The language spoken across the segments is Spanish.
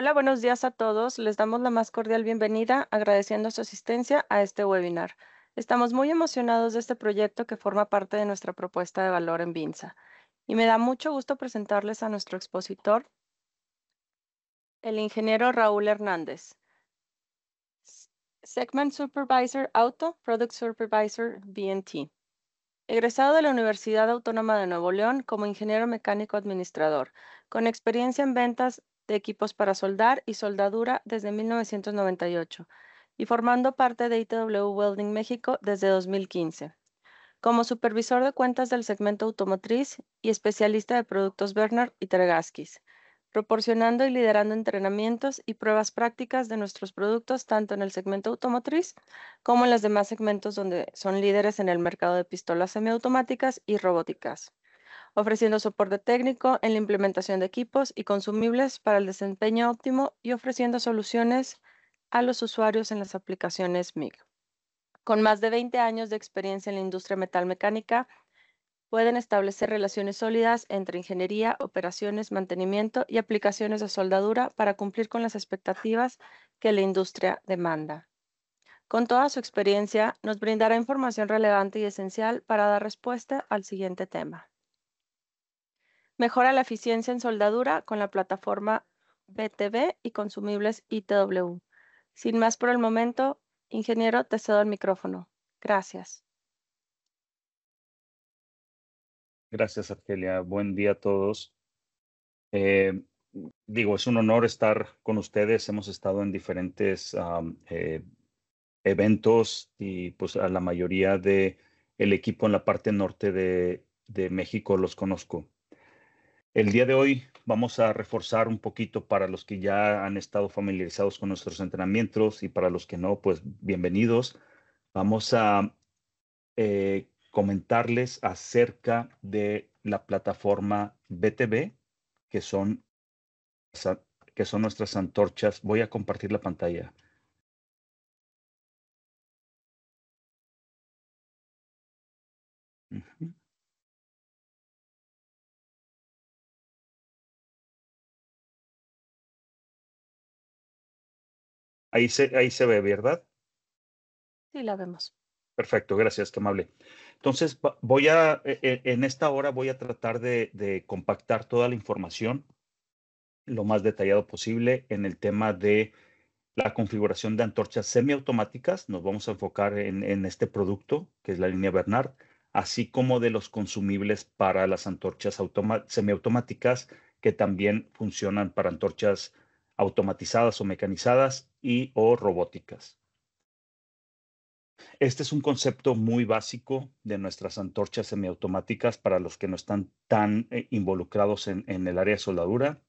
Hola, buenos días a todos. Les damos la más cordial bienvenida, agradeciendo su asistencia a este webinar. Estamos muy emocionados de este proyecto que forma parte de nuestra propuesta de valor en Vinsa. Y me da mucho gusto presentarles a nuestro expositor, el ingeniero Raúl Hernández, Segment Supervisor Auto, Product Supervisor BNT. Egresado de la Universidad Autónoma de Nuevo León como ingeniero mecánico administrador, con experiencia en ventas de equipos para soldar y soldadura desde 1998 y formando parte de ITW Welding México desde 2015. Como supervisor de cuentas del segmento automotriz y especialista de productos Bernard y Tregaskis, proporcionando y liderando entrenamientos y pruebas prácticas de nuestros productos tanto en el segmento automotriz como en los demás segmentos donde son líderes en el mercado de pistolas semiautomáticas y robóticas, ofreciendo soporte técnico en la implementación de equipos y consumibles para el desempeño óptimo y ofreciendo soluciones a los usuarios en las aplicaciones MIG. Con más de 20 años de experiencia en la industria metalmecánica, pueden establecer relaciones sólidas entre ingeniería, operaciones, mantenimiento y aplicaciones de soldadura para cumplir con las expectativas que la industria demanda. Con toda su experiencia, nos brindará información relevante y esencial para dar respuesta al siguiente tema. Mejora la eficiencia en soldadura con la plataforma BTV y consumibles ITW. Sin más por el momento, ingeniero, te cedo el micrófono. Gracias. Gracias, Argelia. Buen día a todos. Es un honor estar con ustedes. Hemos estado en diferentes eventos y pues a la mayoría de el equipo en la parte norte de México los conozco. El día de hoy vamos a reforzar un poquito para los que ya han estado familiarizados con nuestros entrenamientos y para los que no, pues bienvenidos. Vamos a comentarles acerca de la plataforma BTV, que son, que son nuestras antorchas. Voy a compartir la pantalla. Ujú. Ahí se ve, ¿verdad? Sí, la vemos. Perfecto, gracias, qué amable. Entonces, en esta hora voy a tratar de compactar toda la información lo más detallado posible en el tema de la configuración de antorchas semiautomáticas. Nos vamos a enfocar en este producto, que es la línea Bernard, así como de los consumibles para las antorchas semiautomáticas, que también funcionan para antorchas automatizadas o mecanizadas y o robóticas. Este es un concepto muy básico de nuestras antorchas semiautomáticas para los que no están tan involucrados en el área de soldadura.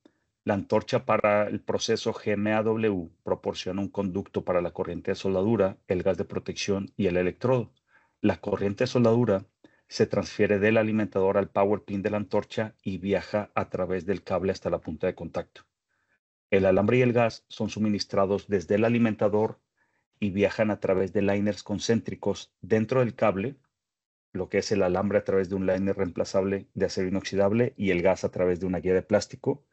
La antorcha para el proceso GMAW proporciona un conducto para la corriente de soldadura, el gas de protección y el electrodo. La corriente de soldadura se transfiere del alimentador al power pin de la antorcha y viaja a través del cable hasta la punta de contacto. El alambre y el gas son suministrados desde el alimentador y viajan a través de liners concéntricos dentro del cable, lo que es el alambre a través de un liner reemplazable de acero inoxidable y el gas a través de una guía de plástico.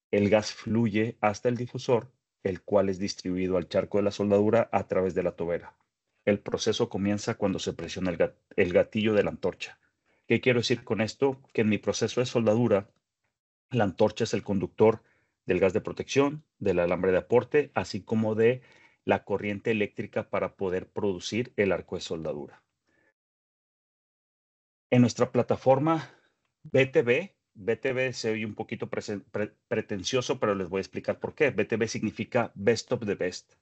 El gas fluye hasta el difusor, el cual es distribuido al charco de la soldadura a través de la tobera. El proceso comienza cuando se presiona el gatillo de la antorcha. ¿Qué quiero decir con esto? Que en mi proceso de soldadura, la antorcha es el conductor del gas de protección, del alambre de aporte, así como de la corriente eléctrica para poder producir el arco de soldadura. En nuestra plataforma BTV se oye un poquito pretencioso, pero les voy a explicar por qué. BTV significa Best of the Best.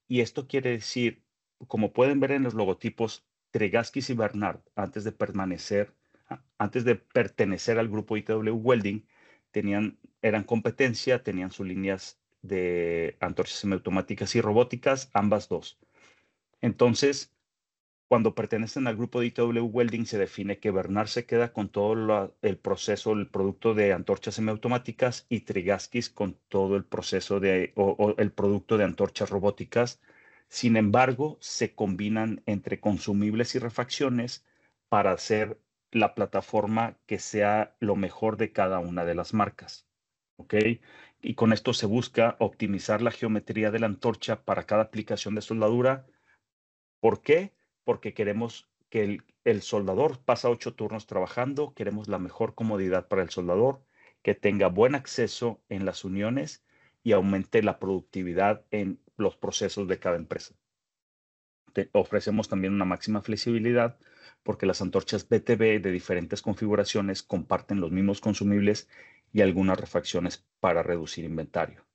Y esto quiere decir, como pueden ver en los logotipos, Tregaskis y Bernard, antes de pertenecer al grupo ITW Welding, eran competencia, tenían sus líneas de antorchas semiautomáticas y robóticas, ambas dos. Entonces, cuando pertenecen al grupo de ITW Welding, se define que Bernard se queda con todo el proceso, el producto de antorchas semiautomáticas y Tregaskis con todo el proceso o el producto de antorchas robóticas. Sin embargo, se combinan entre consumibles y refacciones para hacer la plataforma que sea lo mejor de cada una de las marcas. ¿Ok? y con esto se busca optimizar la geometría de la antorcha para cada aplicación de soldadura. ¿Por qué? Porque queremos que el soldador pasa 8 turnos trabajando, queremos la mejor comodidad para el soldador, que tenga buen acceso en las uniones y aumente la productividad en los procesos de cada empresa. Ofrecemos también una máxima flexibilidad porque las antorchas BTB de diferentes configuraciones comparten los mismos consumibles y algunas refacciones para reducir inventario.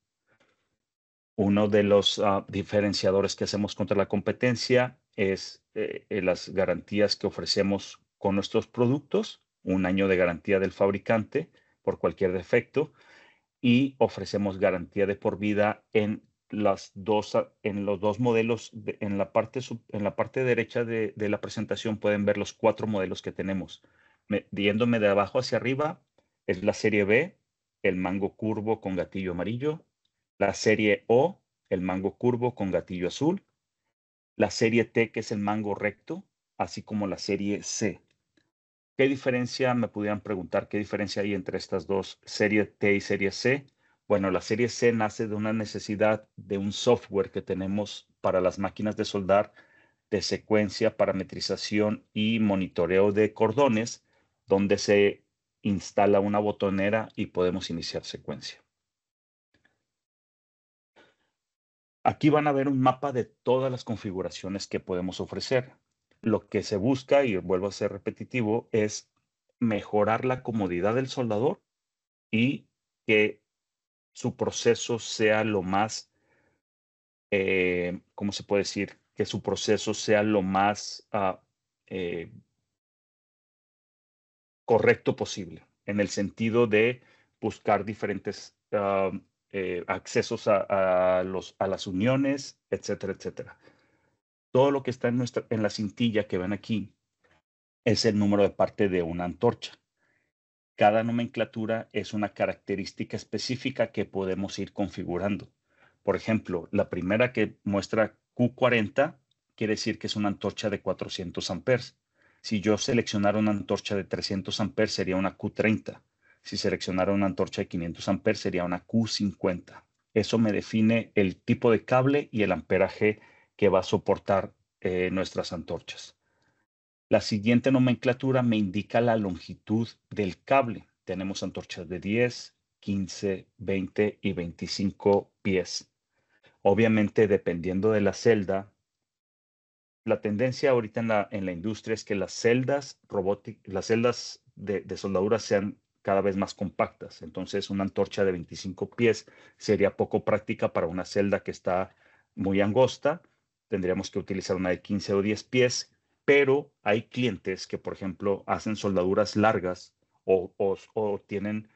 Uno de los diferenciadores que hacemos contra la competencia es las garantías que ofrecemos con nuestros productos, 1 año de garantía del fabricante por cualquier defecto, y ofrecemos garantía de por vida en los dos modelos. En la parte derecha de la presentación pueden ver los 4 modelos que tenemos. Yéndome de abajo hacia arriba es la serie B, el mango curvo con gatillo amarillo, la serie O, el mango curvo con gatillo azul, la serie T, que es el mango recto, así como la serie C. ¿Qué diferencia, me pudieran preguntar, qué diferencia hay entre estas dos, serie T y serie C? Bueno, la serie C nace de una necesidad de un software que tenemos para las máquinas de soldar de secuencia, parametrización y monitoreo de cordones, donde se instala una botonera y podemos iniciar secuencia. Aquí van a ver un mapa de todas las configuraciones que podemos ofrecer. Lo que se busca, y vuelvo a ser repetitivo, es mejorar la comodidad del soldador y que su proceso sea lo más, ¿cómo se puede decir? Que su proceso sea lo más correcto posible, en el sentido de buscar diferentes accesos a las uniones, etcétera, etcétera. Todo lo que está en la cintilla que ven aquí es el número de parte de una antorcha. Cada nomenclatura es una característica específica que podemos ir configurando. Por ejemplo, la primera que muestra Q40 quiere decir que es una antorcha de 400 amperes. Si yo seleccionara una antorcha de 300 amperes sería una Q30. Si seleccionara una antorcha de 500 amperes sería una Q50. Eso me define el tipo de cable y el amperaje que va a soportar nuestras antorchas. La siguiente nomenclatura me indica la longitud del cable. Tenemos antorchas de 10, 15, 20 y 25 pies. Obviamente, dependiendo de la celda, la tendencia ahorita en la industria es que las celdas de soldadura sean cada vez más compactas. Entonces, una antorcha de 25 pies sería poco práctica para una celda que está muy angosta. Tendríamos que utilizar una de 15 o 10 pies, pero hay clientes que, por ejemplo, hacen soldaduras largas o tienen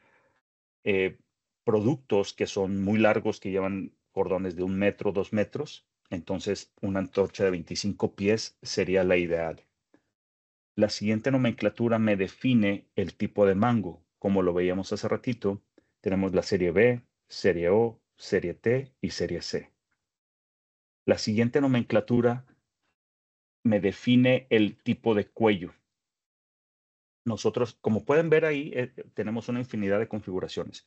eh, productos que son muy largos, que llevan cordones de 1 metro, 2 metros. Entonces, una antorcha de 25 pies sería la ideal. La siguiente nomenclatura me define el tipo de mango. Como lo veíamos hace ratito, tenemos la serie B, serie O, serie T y serie C. La siguiente nomenclatura me define el tipo de cuello. Nosotros, como pueden ver ahí, tenemos una infinidad de configuraciones.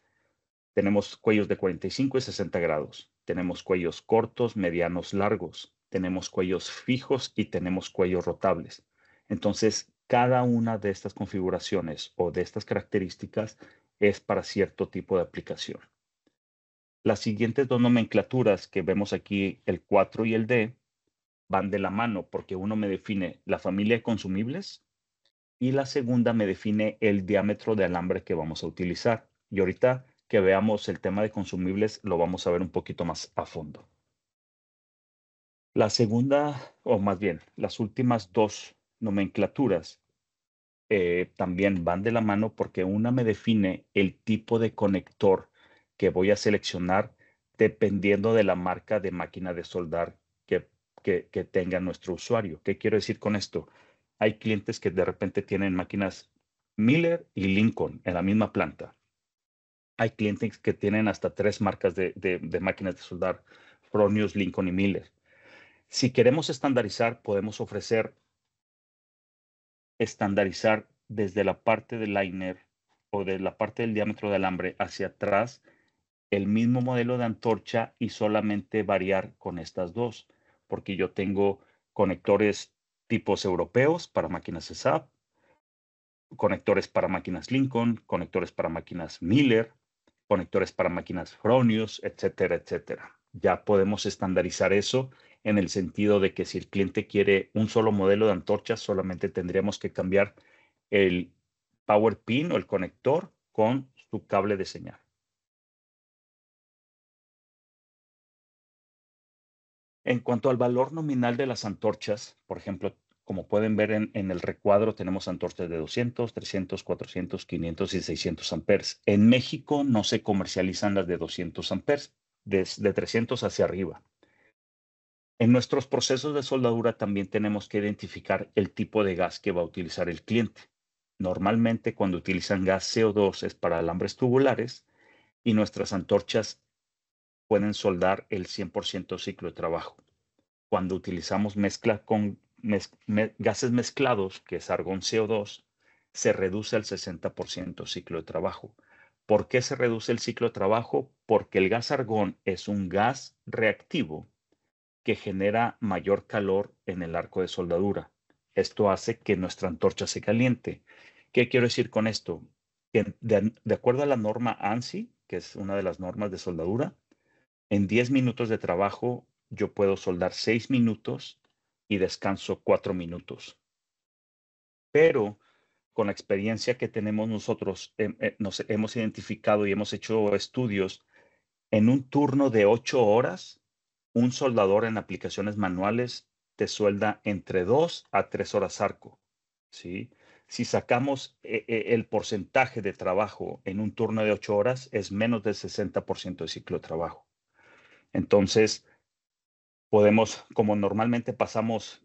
Tenemos cuellos de 45 y 60 grados. Tenemos cuellos cortos, medianos, largos. Tenemos cuellos fijos y tenemos cuellos rotables. Entonces, cada una de estas configuraciones o de estas características es para cierto tipo de aplicación. Las siguientes dos nomenclaturas que vemos aquí, el 4 y el D, van de la mano porque uno me define la familia de consumibles y la segunda me define el diámetro de alambre que vamos a utilizar. Y ahorita que veamos el tema de consumibles, lo vamos a ver un poquito más a fondo. La segunda, o más bien, las últimas dos nomenclaturas también van de la mano porque una me define el tipo de conector que voy a seleccionar dependiendo de la marca de máquina de soldar que tenga nuestro usuario. ¿Qué quiero decir con esto? Hay clientes que de repente tienen máquinas Miller y Lincoln en la misma planta. Hay clientes que tienen hasta 3 marcas de máquinas de soldar, Fronius, Lincoln y Miller. Si queremos estandarizar, podemos estandarizar desde la parte del liner o de la parte del diámetro de alambre hacia atrás el mismo modelo de antorcha y solamente variar con estas dos, porque yo tengo conectores tipos europeos para máquinas SAP, conectores para máquinas Lincoln, conectores para máquinas Miller, conectores para máquinas Fronius, etcétera, etcétera. Ya podemos estandarizar eso en el sentido de que si el cliente quiere un solo modelo de antorchas, solamente tendríamos que cambiar el power pin o el conector con su cable de señal. En cuanto al valor nominal de las antorchas, por ejemplo, como pueden ver en el recuadro, tenemos antorchas de 200, 300, 400, 500 y 600 amperes. En México no se comercializan las de 200 amperes, desde 300 hacia arriba. En nuestros procesos de soldadura también tenemos que identificar el tipo de gas que va a utilizar el cliente. Normalmente cuando utilizan gas CO2 es para alambres tubulares y nuestras antorchas pueden soldar el 100% ciclo de trabajo. Cuando utilizamos mezcla con gases mezclados, que es argón CO2, se reduce al 60% ciclo de trabajo. ¿Por qué se reduce el ciclo de trabajo? Porque el gas argón es un gas reactivo que genera mayor calor en el arco de soldadura. Esto hace que nuestra antorcha se caliente. ¿Qué quiero decir con esto? Que de acuerdo a la norma ANSI, que es una de las normas de soldadura, en 10 minutos de trabajo yo puedo soldar 6 minutos y descanso 4 minutos. Pero con la experiencia que tenemos nosotros, nos hemos identificado y hemos hecho estudios, en un turno de 8 horas, un soldador en aplicaciones manuales te suelda entre 2 a 3 horas arco, ¿sí? Si sacamos el porcentaje de trabajo en un turno de 8 horas, es menos del 60% de ciclo de trabajo. Entonces, podemos, como normalmente pasamos,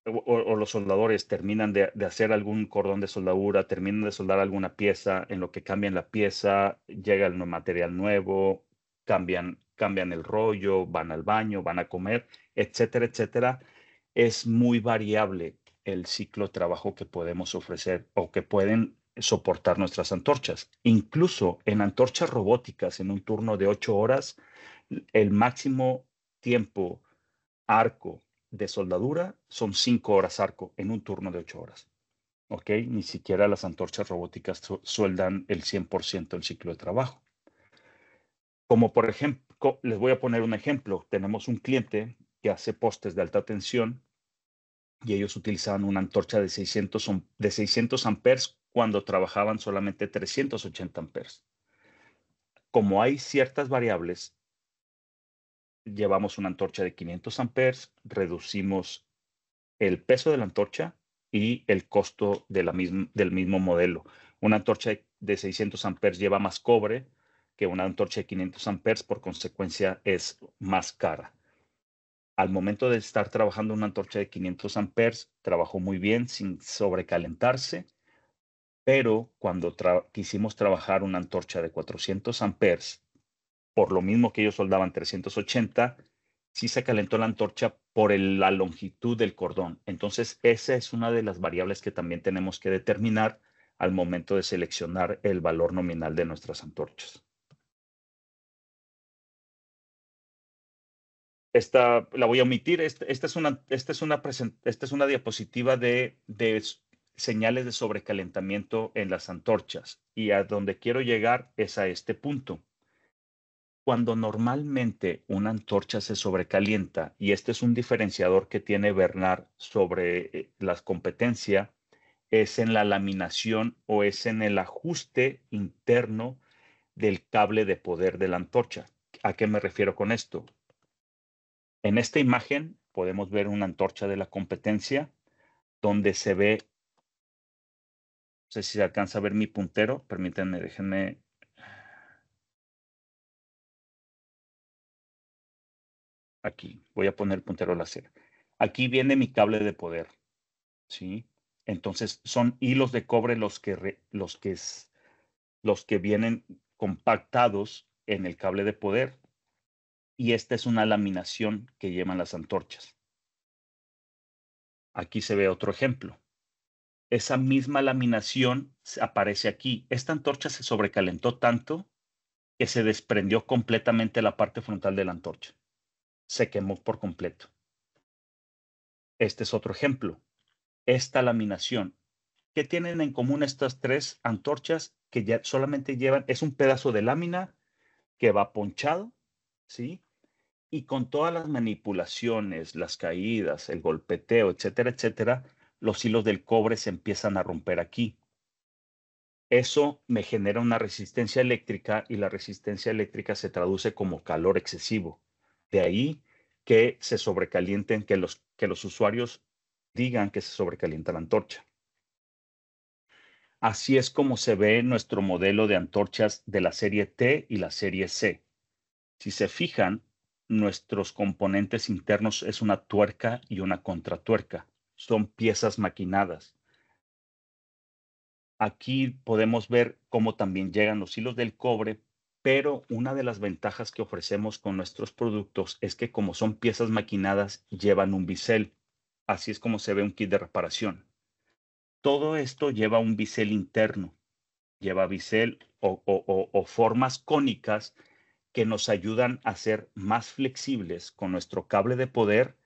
o los soldadores terminan de hacer algún cordón de soldadura, terminan de soldar alguna pieza, en lo que cambian la pieza, llega el material nuevo, cambian el rollo, van al baño, van a comer, etcétera, etcétera. Es muy variable el ciclo de trabajo que podemos ofrecer o que pueden soportar nuestras antorchas. Incluso en antorchas robóticas, en un turno de 8 horas, el máximo tiempo arco de soldadura son 5 horas arco en un turno de 8 horas. ¿Ok? Ni siquiera las antorchas robóticas sueldan el 100% del ciclo de trabajo. Como por ejemplo, les voy a poner un ejemplo. Tenemos un cliente que hace postes de alta tensión y ellos utilizaban una antorcha de 600 amperes cuando trabajaban solamente 380 amperes. Como hay ciertas variables, llevamos una antorcha de 500 amperes, reducimos el peso de la antorcha y el costo del mismo modelo. Una antorcha de 600 amperes lleva más cobre que una antorcha de 500 amperes, por consecuencia es más cara. Al momento de estar trabajando una antorcha de 500 amperes, trabajó muy bien sin sobrecalentarse, pero cuando quisimos trabajar una antorcha de 400 amperes, por lo mismo que ellos soldaban 380, sí se calentó la antorcha por la longitud del cordón. Entonces, esa es una de las variables que también tenemos que determinar al momento de seleccionar el valor nominal de nuestras antorchas. Esta la voy a omitir. Esta es una diapositiva de señales de sobrecalentamiento en las antorchas. Y a donde quiero llegar es a este punto. Cuando normalmente una antorcha se sobrecalienta, y este es un diferenciador que tiene Bernard sobre la competencia, es en la laminación o es en el ajuste interno del cable de poder de la antorcha. ¿A qué me refiero con esto? En esta imagen podemos ver una antorcha de la competencia donde se ve, no sé si se alcanza a ver mi puntero, permítanme, déjenme. Aquí, voy a poner el puntero láser. Aquí viene mi cable de poder, ¿sí? Entonces son hilos de cobre los que vienen compactados en el cable de poder, y esta es una laminación que llevan las antorchas. Aquí se ve otro ejemplo. Esa misma laminación aparece aquí. Esta antorcha se sobrecalentó tanto que se desprendió completamente la parte frontal de la antorcha. Se quemó por completo. Este es otro ejemplo. Esta laminación. ¿Qué tienen en común estas tres antorchas? Que ya solamente llevan, es un pedazo de lámina que va ponchado, ¿sí? Y con todas las manipulaciones, las caídas, el golpeteo, etcétera, etcétera, los hilos del cobre se empiezan a romper aquí. Eso me genera una resistencia eléctrica y la resistencia eléctrica se traduce como calor excesivo. De ahí que se sobrecalienten, que los usuarios digan que se sobrecalienta la antorcha. Así es como se ve nuestro modelo de antorchas de la serie T y la serie C. Si se fijan, nuestros componentes internos es una tuerca y una contratuerca. Son piezas maquinadas. Aquí podemos ver cómo también llegan los hilos del cobre, pero una de las ventajas que ofrecemos con nuestros productos es que como son piezas maquinadas, llevan un bisel. Así es como se ve un kit de reparación. Todo esto lleva un bisel interno. Lleva bisel o formas cónicas que nos ayudan a ser más flexibles con nuestro cable de poder.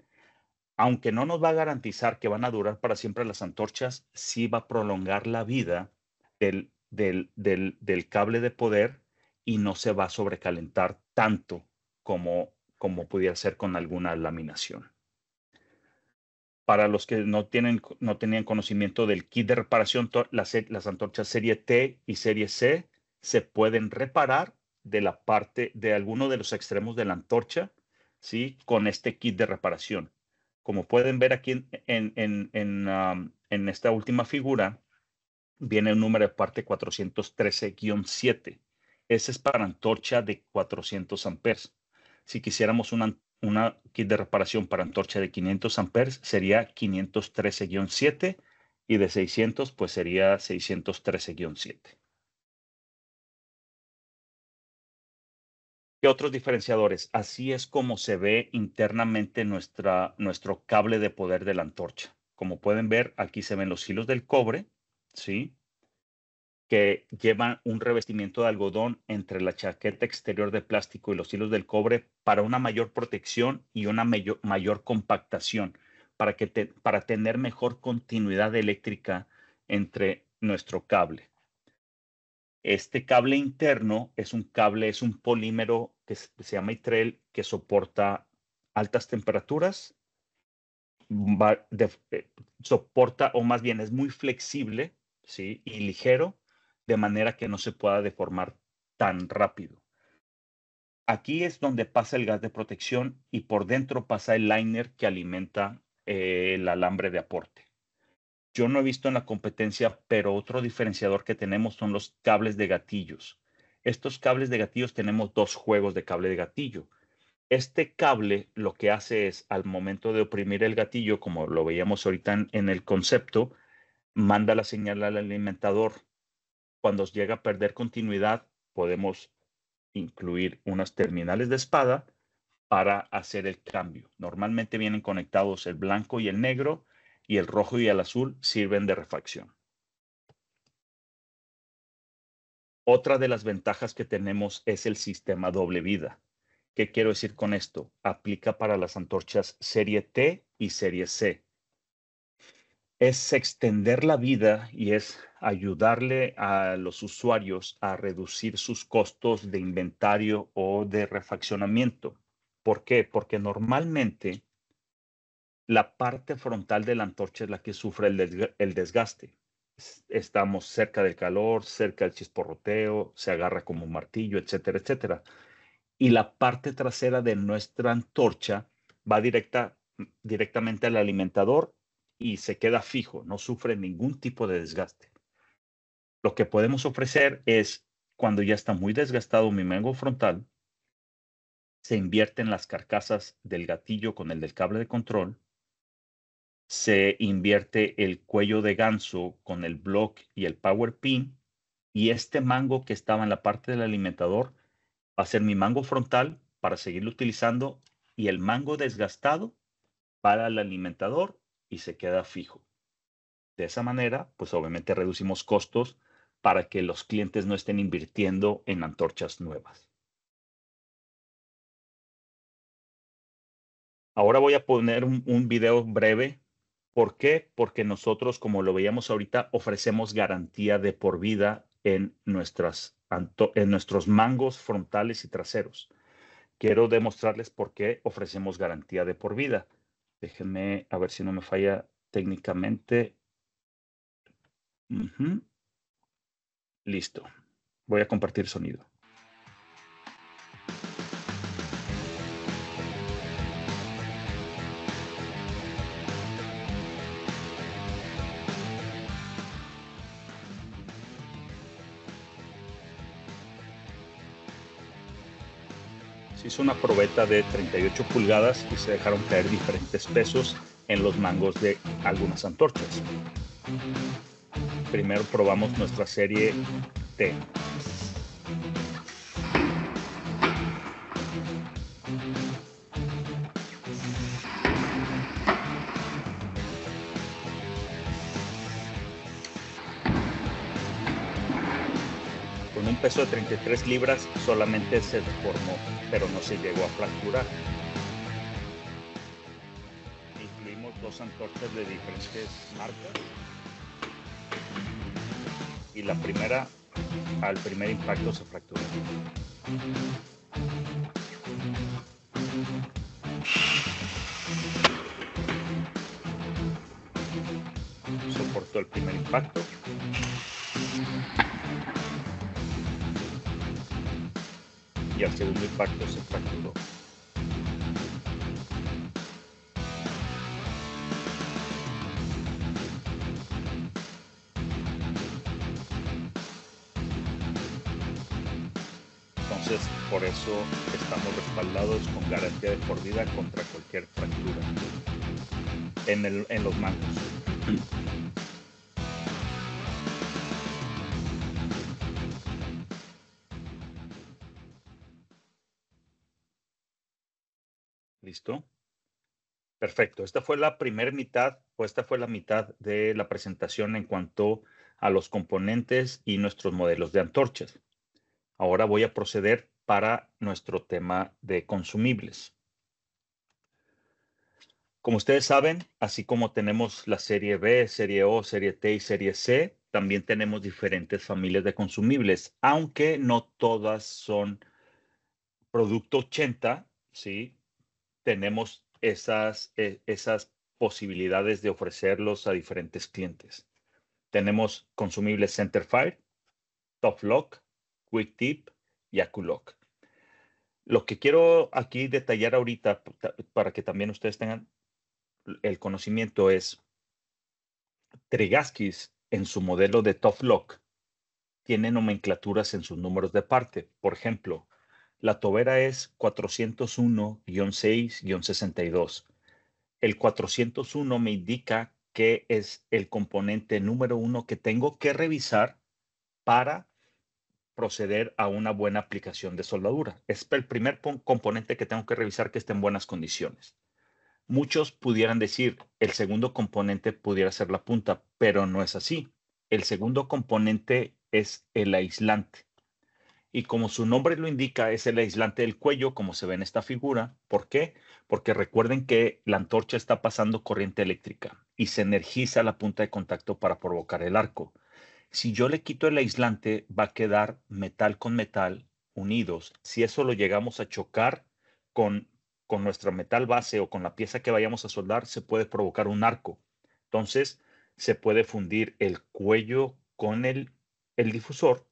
Aunque no nos va a garantizar que van a durar para siempre las antorchas, sí va a prolongar la vida del cable de poder y no se va a sobrecalentar tanto como pudiera ser con alguna laminación. Para los que no tenían conocimiento del kit de reparación, las antorchas serie T y serie C se pueden reparar de alguno de los extremos de la antorcha, ¿sí? Con este kit de reparación. Como pueden ver aquí en esta última figura, viene un número de parte 413-7. Ese es para antorcha de 400 amperes. Si quisiéramos una kit de reparación para antorcha de 500 amperes, sería 513-7 y de 600 pues sería 613-7. ¿Qué otros diferenciadores? Así es como se ve internamente nuestro cable de poder de la antorcha. Como pueden ver, aquí se ven los hilos del cobre, ¿sí? Que llevan un revestimiento de algodón entre la chaqueta exterior de plástico y los hilos del cobre para una mayor protección y una mayor compactación, para tener mejor continuidad eléctrica entre nuestro cable. Este cable interno es un polímero que se llama ITREL, que soporta altas temperaturas, soporta, o más bien es muy flexible, ¿sí? Y ligero, de manera que no se pueda deformar tan rápido. Aquí es donde pasa el gas de protección y por dentro pasa el liner que alimenta el alambre de aporte. Yo no he visto en la competencia, pero otro diferenciador que tenemos son los cables de gatillos. Estos cables de gatillos tenemos dos juegos de cable de gatillo. Este cable lo que hace es, al momento de oprimir el gatillo, como lo veíamos ahorita en el concepto, manda la señal al alimentador. Cuando llega a perder continuidad, podemos incluir unas terminales de espada para hacer el cambio. Normalmente vienen conectados el blanco y el negro, y el rojo y el azul sirven de refacción. Otra de las ventajas que tenemos es el sistema doble vida. ¿Qué quiero decir con esto? Aplica para las antorchas serie T y serie C. Es extender la vida y es ayudarle a los usuarios a reducir sus costos de inventario o de refaccionamiento. ¿Por qué? Porque normalmente la parte frontal de la antorcha es la que sufre el desgaste. Estamos cerca del calor, cerca del chisporroteo, se agarra como un martillo, etcétera, etcétera. Y la parte trasera de nuestra antorcha va directamente al alimentador y se queda fijo, no sufre ningún tipo de desgaste. Lo que podemos ofrecer es, cuando ya está muy desgastado mi mango frontal, se invierten las carcasas del gatillo con el del cable de control, se invierte el cuello de ganso con el block y el power pin, y este mango que estaba en la parte del alimentador va a ser mi mango frontal para seguirlo utilizando, y el mango desgastado para el alimentador y se queda fijo. De esa manera, pues obviamente reducimos costos para que los clientes no estén invirtiendo en antorchas nuevas. Ahora voy a poner un video breve. ¿Por qué? Porque nosotros, como lo veíamos ahorita, ofrecemos garantía de por vida en nuestros mangos frontales y traseros. Quiero demostrarles por qué ofrecemos garantía de por vida. Déjenme a ver si no me falla técnicamente. Listo. Voy a compartir sonido. Se hizo una probeta de 38 pulgadas y se dejaron caer diferentes pesos en los mangos de algunas antorchas. Primero probamos nuestra serie T. Con un peso de 33 libras solamente se deformó, pero no se llegó a fracturar. Incluimos dos antorchas de diferentes marcas. Y la primera, al primer impacto, se fracturó. Soportó el primer impacto. Y al segundo impacto se fracturó. Entonces, por eso estamos respaldados con garantía de por vida contra cualquier fractura en los mangos. ¿Listo? Perfecto. Esta fue la primera mitad, o esta fue la mitad de la presentación en cuanto a los componentes y nuestros modelos de antorchas. Ahora voy a proceder para nuestro tema de consumibles. Como ustedes saben, así como tenemos la serie B, serie O, serie T y serie C, también tenemos diferentes familias de consumibles, aunque no todas son producto 80, ¿sí? Tenemos esas posibilidades de ofrecerlos a diferentes clientes. Tenemos consumibles Centerfire, Top Lock, Quick Tip y AccuLock. Lo que quiero aquí detallar ahorita para que también ustedes tengan el conocimiento es Tregaskis en su modelo de Top Lock tiene nomenclaturas en sus números de parte. Por ejemplo, la tobera es 401-6-62. El 401 me indica que es el componente número 1 que tengo que revisar para proceder a una buena aplicación de soldadura. Es el primer componente que tengo que revisar que esté en buenas condiciones. Muchos pudieran decir, el segundo componente pudiera ser la punta, pero no es así. El segundo componente es el aislante. Y como su nombre lo indica, es el aislante del cuello, como se ve en esta figura. ¿Por qué? Porque recuerden que la antorcha está pasando corriente eléctrica y se energiza la punta de contacto para provocar el arco. Si yo le quito el aislante, va a quedar metal con metal unidos. Si eso lo llegamos a chocar con, con nuestro metal base o con la pieza que vayamos a soldar, se puede provocar un arco. Entonces, se puede fundir el cuello con el difusor,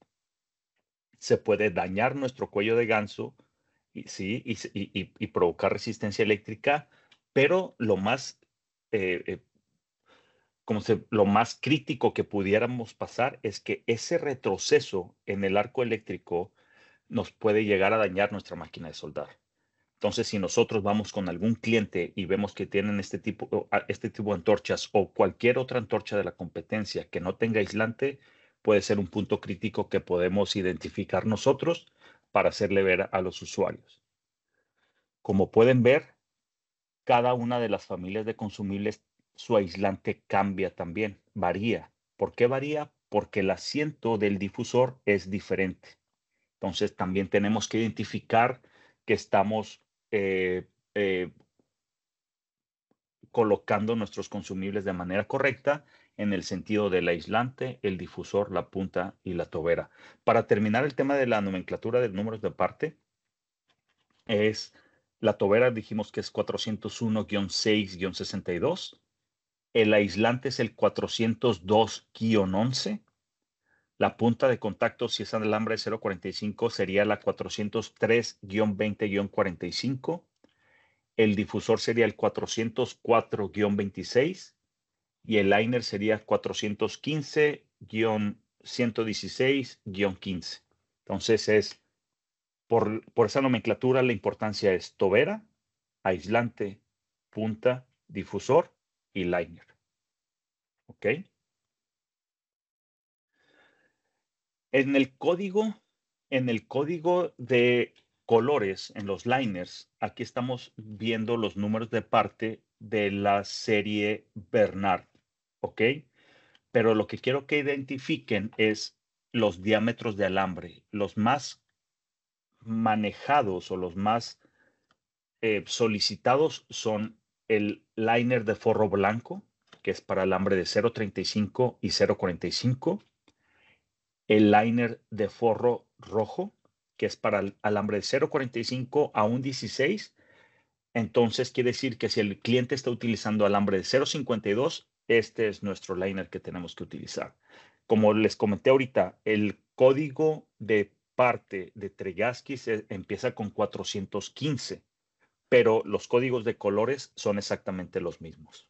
se puede dañar nuestro cuello de ganso y, sí, y provocar resistencia eléctrica, pero lo más crítico que pudiéramos pasar es que ese retroceso en el arco eléctrico nos puede llegar a dañar nuestra máquina de soldar. Entonces, si nosotros vamos con algún cliente y vemos que tienen este tipo de antorchas o cualquier otra antorcha de la competencia que no tenga aislante, puede ser un punto crítico que podemos identificar nosotros para hacerle ver a los usuarios. Como pueden ver, cada una de las familias de consumibles, su aislante cambia también, varía. ¿Por qué varía? porque el asiento del difusor es diferente. Entonces, también tenemos que identificar que estamos colocando nuestros consumibles de manera correcta en el sentido del aislante, el difusor, la punta y la tobera. Para terminar el tema de la nomenclatura de números de parte, es la tobera, dijimos que es 401-6-62. El aislante es el 402-11. La punta de contacto, si es alambre de 0.45, sería la 403-20-45. El difusor sería el 404-26 y el liner sería 415-116-15. Entonces por esa nomenclatura, la importancia es tobera, aislante, punta, difusor y liner. ¿Ok? En el código de colores, en los liners, aquí estamos viendo los números de parte de la serie Bernard. ¿Ok? Pero lo que quiero que identifiquen es los diámetros de alambre. Los más manejados o los más solicitados son el liner de forro blanco, que es para alambre de 0.35 y 0.45. El liner de forro rojo, que es para el alambre de 0.45 a 1.16. Entonces quiere decir que si el cliente está utilizando alambre de 0.52, este es nuestro liner que tenemos que utilizar. Como les comenté ahorita, el código de parte de Tregasky empieza con 415, pero los códigos de colores son exactamente los mismos.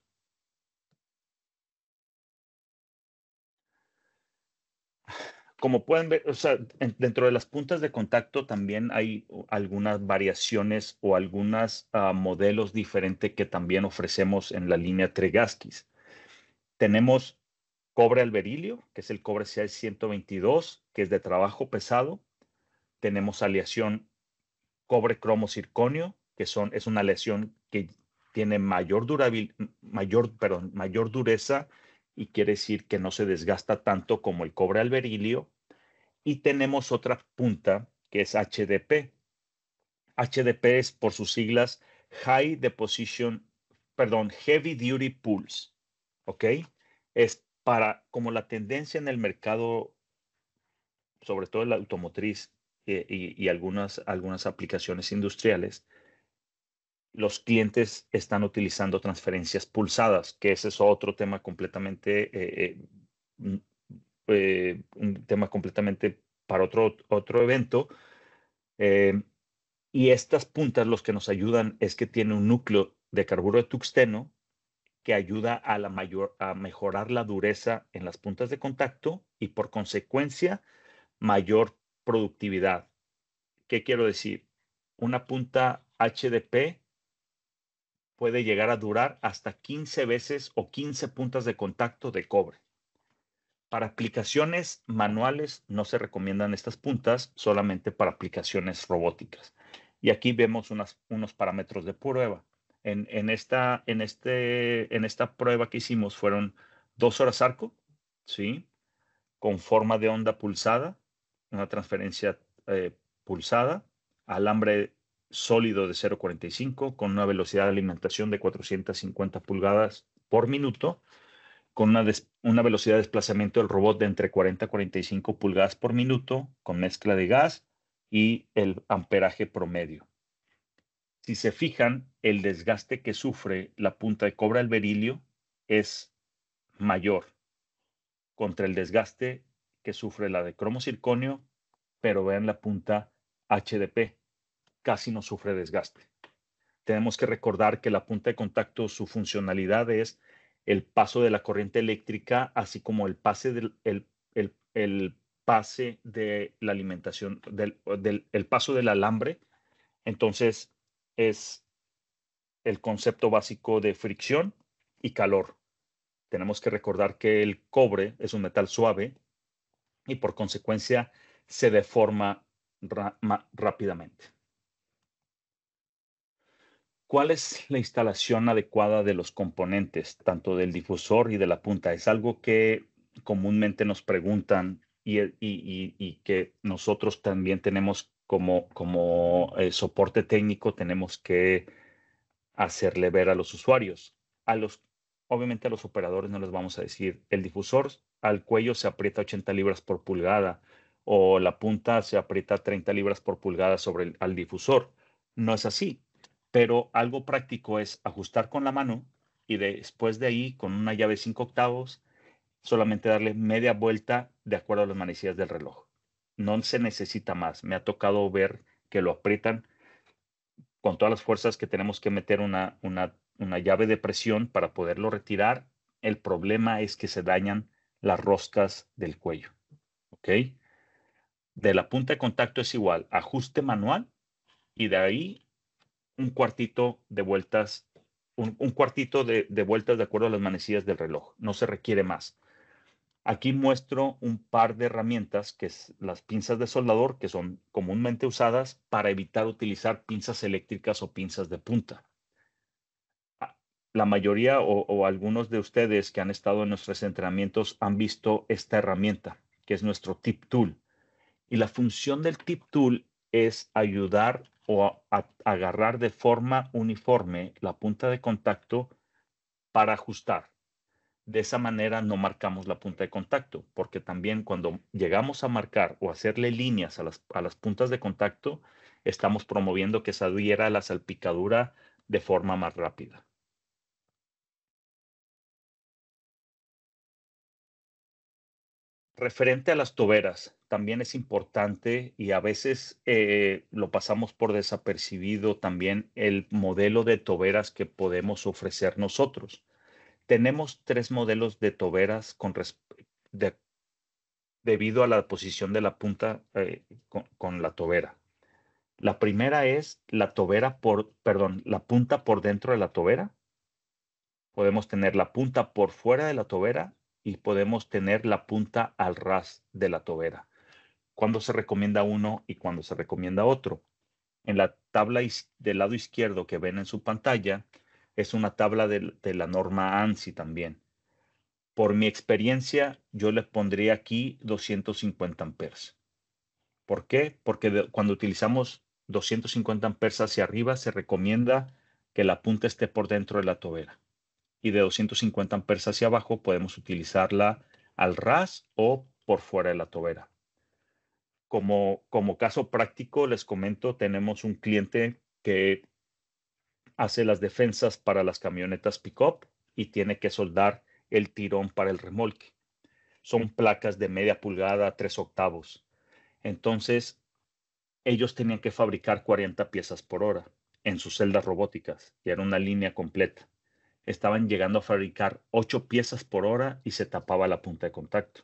Como pueden ver, o sea, dentro de las puntas de contacto también hay algunas variaciones o algunos modelos diferentes que también ofrecemos en la línea Tregaskis. Tenemos cobre al berilio, que es el cobre CI-122, que es de trabajo pesado. Tenemos aleación cobre cromo circonio, que es una aleación que tiene mayor dureza y quiere decir que no se desgasta tanto como el cobre al berilio. Y tenemos otra punta que es HDP. HDP es por sus siglas Heavy Duty Pulse. ¿Ok? Es como la tendencia en el mercado, sobre todo en la automotriz y algunas aplicaciones industriales, los clientes están utilizando transferencias pulsadas, que ese es otro tema completamente, un tema completamente para otro evento. Y estas puntas los que nos ayudan es que tiene un núcleo de carburo de tuxteno que ayuda a mejorar la dureza en las puntas de contacto y por consecuencia mayor productividad. ¿Qué quiero decir? Una punta HDP puede llegar a durar hasta 15 veces o 15 puntas de contacto de cobre. Para aplicaciones manuales no se recomiendan estas puntas, solamente para aplicaciones robóticas. Y aquí vemos unos parámetros de prueba. En esta prueba que hicimos fueron 2 horas arco, ¿sí? Con forma de onda pulsada, una transferencia pulsada, alambre sólido de 0.45 con una velocidad de alimentación de 450 pulgadas por minuto, con una velocidad de desplazamiento del robot de entre 40 y 45 pulgadas por minuto, con mezcla de gas y el amperaje promedio. Si se fijan, el desgaste que sufre la punta de cobre al berilio es mayor contra el desgaste que sufre la de cromo circonio, pero vean la punta HDP, casi no sufre desgaste. Tenemos que recordar que la punta de contacto, su funcionalidad es el paso de la corriente eléctrica, así como el pase el pase de la alimentación, el paso del alambre. Entonces, es el concepto básico de fricción y calor. Tenemos que recordar que el cobre es un metal suave y por consecuencia se deforma rápidamente. ¿Cuál es la instalación adecuada de los componentes, tanto del difusor y de la punta? Es algo que comúnmente nos preguntan y que nosotros también tenemos como soporte técnico, tenemos que hacerle ver a los usuarios. Obviamente a los operadores no les vamos a decir, el difusor al cuello se aprieta 80 libras por pulgada o la punta se aprieta 30 libras por pulgada sobre al difusor. No es así, pero algo práctico es ajustar con la mano y después de ahí, con una llave 5/8, solamente darle media vuelta de acuerdo a las manecillas del reloj. No se necesita más. Me ha tocado ver que lo aprietan con todas las fuerzas, que tenemos que meter una llave de presión para poderlo retirar. El problema es que se dañan las roscas del cuello. ¿Ok? De la punta de contacto es igual, ajuste manual y de ahí un cuartito de vueltas, un cuartito de vueltas de acuerdo a las manecillas del reloj. No se requiere más. Aquí muestro un par de herramientas, que es las pinzas de soldador, que son comúnmente usadas para evitar utilizar pinzas eléctricas o pinzas de punta. La mayoría o algunos de ustedes que han estado en nuestros entrenamientos han visto esta herramienta, que es nuestro Tip Tool. Y la función del Tip Tool es ayudar o agarrar de forma uniforme la punta de contacto para ajustar. De esa manera no marcamos la punta de contacto, porque también cuando llegamos a marcar o hacerle líneas a las puntas de contacto, estamos promoviendo que se adhiera la salpicadura de forma más rápida. Referente a las toberas, también es importante y a veces lo pasamos por desapercibido también el modelo de toberas que podemos ofrecer nosotros. Tenemos 3 modelos de toberas debido a la posición de la punta con la tobera. La primera es la la punta por dentro de la tobera. Podemos tener la punta por fuera de la tobera y podemos tener la punta al ras de la tobera. ¿Cuándo se recomienda uno y cuándo se recomienda otro? En la tabla del lado izquierdo que ven en su pantalla es una tabla de la norma ANSI también. Por mi experiencia, yo le pondría aquí 250 amperes. ¿Por qué? Porque cuando utilizamos 250 amperes hacia arriba, se recomienda que la punta esté por dentro de la tobera. Y de 250 amperes hacia abajo podemos utilizarla al ras o por fuera de la tobera. Como caso práctico, les comento, tenemos un cliente que hace las defensas para las camionetas pick-up y tiene que soldar el tirón para el remolque. Son placas de media pulgada, 3/8. Entonces, ellos tenían que fabricar 40 piezas por hora en sus celdas robóticas, y era una línea completa. Estaban llegando a fabricar 8 piezas por hora y se tapaba la punta de contacto.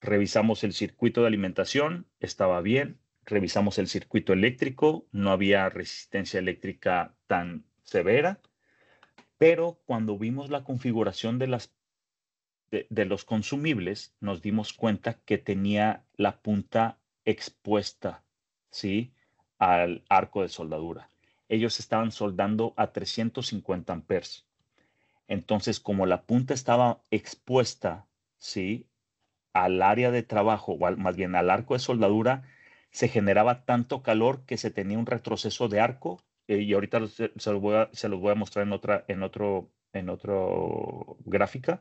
Revisamos el circuito de alimentación, estaba bien. Revisamos el circuito eléctrico, no había resistencia eléctrica tan severa, pero cuando vimos la configuración de los consumibles, nos dimos cuenta que tenía la punta expuesta, ¿sí?, al arco de soldadura. Ellos estaban soldando a 350 amperes. Entonces, como la punta estaba expuesta, ¿sí?, al área de trabajo, o más bien al arco de soldadura, se generaba tanto calor que se tenía un retroceso de arco, y ahorita se los voy a mostrar en otro gráfica,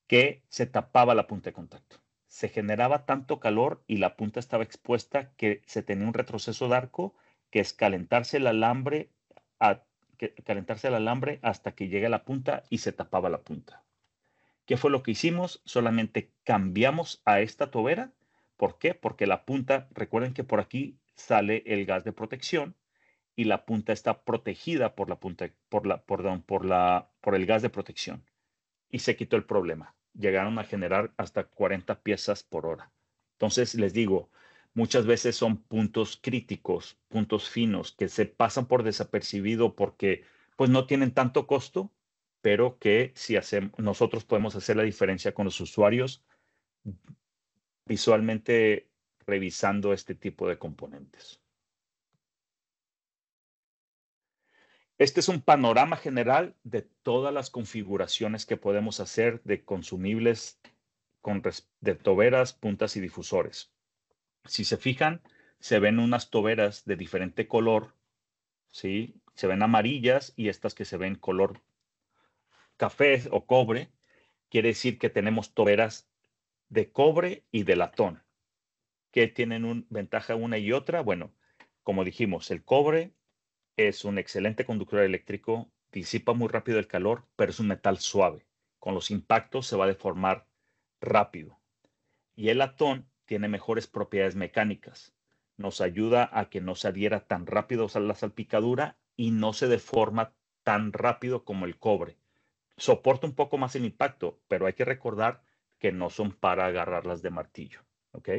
que se tapaba la punta de contacto. Se generaba tanto calor y la punta estaba expuesta que se tenía un retroceso de arco, que es calentarse el alambre, hasta que llegue a la punta y se tapaba la punta. ¿Qué fue lo que hicimos? Solamente cambiamos a esta tobera. ¿Por qué? Porque la punta, recuerden que por aquí sale el gas de protección y la punta está protegida por el gas de protección. Y se quitó el problema. Llegaron a generar hasta 40 piezas por hora. Entonces, les digo, muchas veces son puntos críticos, puntos finos, que se pasan por desapercibido porque pues no tienen tanto costo, pero que si nosotros podemos hacer la diferencia con los usuarios visualmente revisando este tipo de componentes. Este es un panorama general de todas las configuraciones que podemos hacer de consumibles de toberas, puntas y difusores. Si se fijan, se ven unas toberas de diferente color, ¿sí? Se ven amarillas y estas que se ven color café o cobre. Quiere decir que tenemos toberas de cobre y de latón. ¿Qué tienen ventaja una y otra? Bueno, como dijimos, el cobre es un excelente conductor eléctrico, disipa muy rápido el calor, pero es un metal suave. Con los impactos se va a deformar rápido. Y el latón tiene mejores propiedades mecánicas. Nos ayuda a que no se adhiera tan rápido a la salpicadura y no se deforma tan rápido como el cobre. Soporta un poco más el impacto, pero hay que recordar que no son para agarrarlas de martillo. ¿Ok?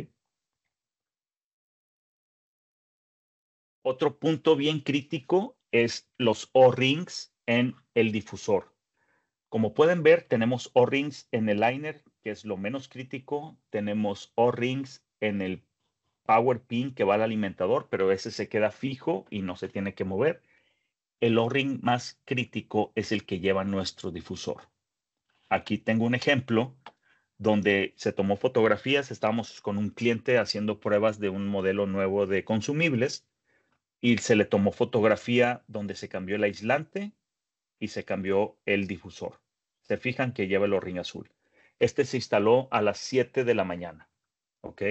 Otro punto bien crítico es los O-rings en el difusor. Como pueden ver, tenemos O-rings en el liner, que es lo menos crítico. Tenemos O-rings en el power pin que va al alimentador, pero ese se queda fijo y no se tiene que mover. El O-ring más crítico es el que lleva nuestro difusor. Aquí tengo un ejemplo donde se tomó fotografías. Estábamos con un cliente haciendo pruebas de un modelo nuevo de consumibles y se le tomó fotografía donde se cambió el aislante y se cambió el difusor. Se fijan que lleva el O-ring azul. Este se instaló a las 7 de la mañana. ¿Ok?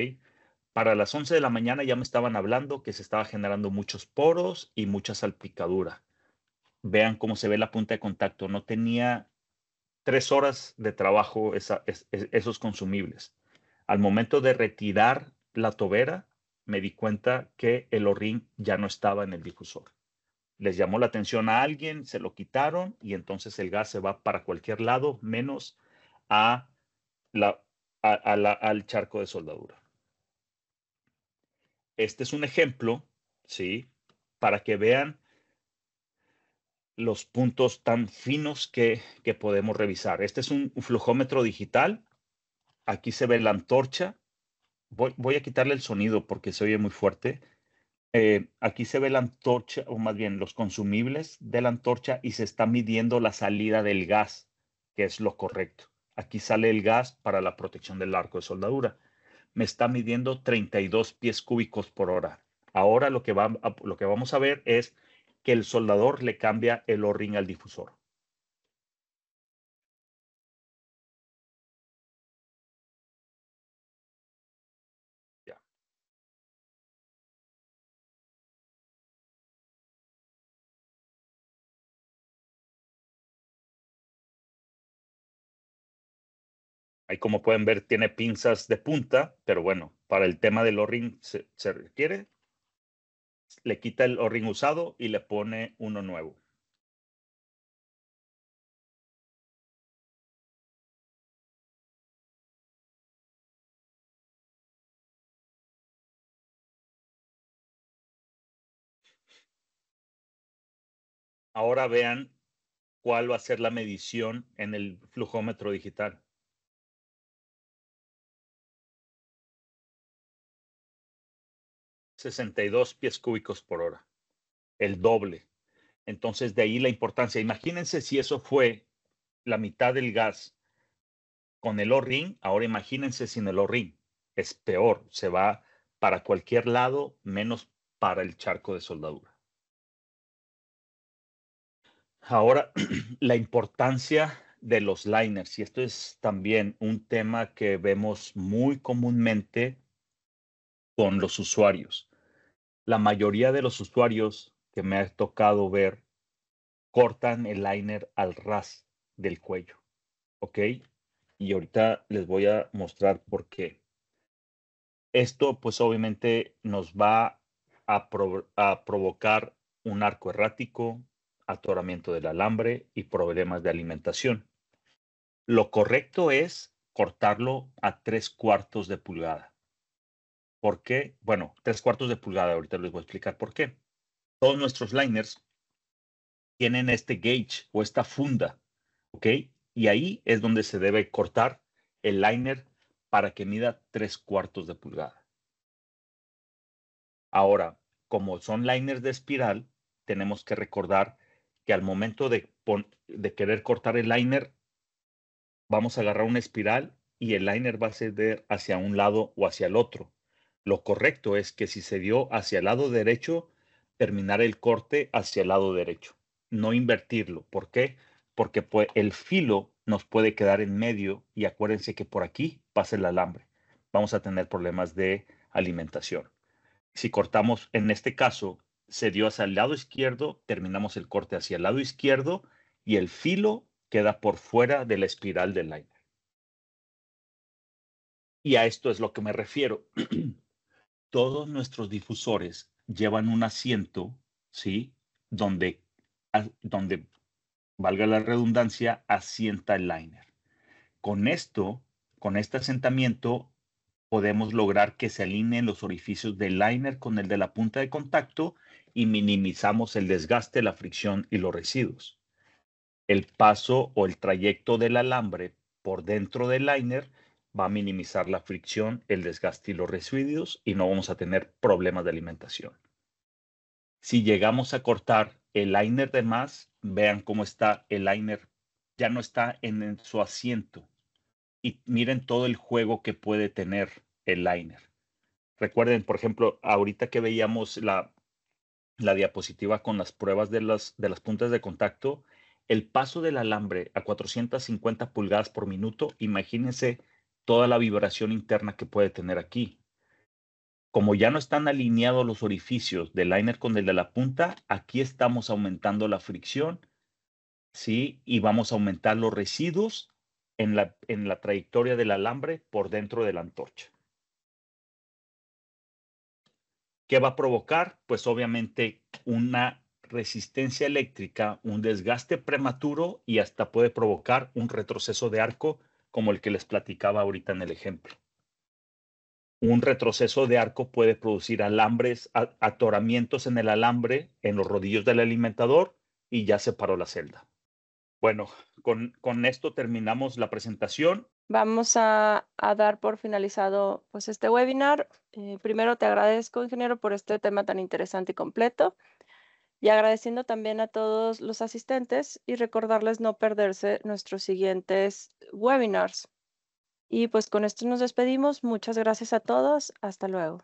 Para las 11 de la mañana ya me estaban hablando que se estaba generando muchos poros y mucha salpicadura. Vean cómo se ve la punta de contacto. No tenía 3 horas de trabajo esos consumibles. Al momento de retirar la tobera, me di cuenta que el O-ring ya no estaba en el difusor. Les llamó la atención a alguien, se lo quitaron y entonces el gas se va para cualquier lado menos a al charco de soldadura. Este es un ejemplo, ¿sí? Para que vean los puntos tan finos que podemos revisar. Este es un flujómetro digital. Aquí se ve la antorcha. Voy a quitarle el sonido porque se oye muy fuerte. Aquí se ve la antorcha, o más bien los consumibles de la antorcha y se está midiendo la salida del gas, que es lo correcto. Aquí sale el gas para la protección del arco de soldadura. Me está midiendo 32 pies cúbicos por hora. Ahora lo que vamos a ver es que el soldador le cambia el O-ring al difusor. Ya. Ahí como pueden ver tiene pinzas de punta, pero bueno, para el tema del O-ring se requiere. Le quita el O-ring usado y le pone uno nuevo. Ahora vean cuál va a ser la medición en el flujómetro digital. 62 pies cúbicos por hora, el doble. Entonces, de ahí la importancia. Imagínense si eso fue la mitad del gas con el O-ring, ahora imagínense sin el O-ring. Es peor, se va para cualquier lado menos para el charco de soldadura. Ahora, la importancia de los liners, y esto es también un tema que vemos muy comúnmente con los usuarios. La mayoría de los usuarios que me ha tocado ver cortan el liner al ras del cuello, ¿ok? Y ahorita les voy a mostrar por qué. Esto, pues obviamente nos va a provocar un arco errático, atoramiento del alambre y problemas de alimentación. Lo correcto es cortarlo a 3/4 de pulgada. ¿Por qué? Bueno, 3/4 de pulgada, ahorita les voy a explicar por qué. Todos nuestros liners tienen este gauge o esta funda, ¿ok? Y ahí es donde se debe cortar el liner para que mida 3/4 de pulgada. Ahora, como son liners de espiral, tenemos que recordar que al momento de querer cortar el liner, vamos a agarrar una espiral y el liner va a ceder hacia un lado o hacia el otro. Lo correcto es que si se dio hacia el lado derecho, terminar el corte hacia el lado derecho, no invertirlo. ¿Por qué? Porque pues, el filo nos puede quedar en medio y acuérdense que por aquí pasa el alambre. Vamos a tener problemas de alimentación. Si cortamos, en este caso, se dio hacia el lado izquierdo, terminamos el corte hacia el lado izquierdo y el filo queda por fuera de la espiral del liner. Y a esto es lo que me refiero. Todos nuestros difusores llevan un asiento, ¿sí? Donde, donde, valga la redundancia, asienta el liner. Con esto, con este asentamiento, podemos lograr que se alineen los orificios del liner con el de la punta de contacto y minimizamos el desgaste, la fricción y los residuos. El paso o el trayecto del alambre por dentro del liner va a minimizar la fricción, el desgaste y los residuos y no vamos a tener problemas de alimentación. Si llegamos a cortar el liner de más, vean cómo está el liner, ya no está en su asiento y miren todo el juego que puede tener el liner. Recuerden, por ejemplo, ahorita que veíamos la diapositiva con las pruebas de las puntas de contacto, el paso del alambre a 450 pulgadas por minuto, imagínense toda la vibración interna que puede tener aquí. Como ya no están alineados los orificios del liner con el de la punta, aquí estamos aumentando la fricción, ¿sí? Y vamos a aumentar los residuos en la trayectoria del alambre por dentro de la antorcha. ¿Qué va a provocar? Pues obviamente una resistencia eléctrica, un desgaste prematuro y hasta puede provocar un retroceso de arco como el que les platicaba ahorita en el ejemplo. Un retroceso de arco puede producir alambres, atoramientos en el alambre, en los rodillos del alimentador y ya se paró la celda. Bueno, con esto terminamos la presentación. Vamos a dar por finalizado pues este webinar. Primero te agradezco, ingeniero, por este tema tan interesante y completo. Y agradeciendo también a todos los asistentes y recordarles no perderse nuestros siguientes webinars. Y pues con esto nos despedimos. Muchas gracias a todos. Hasta luego.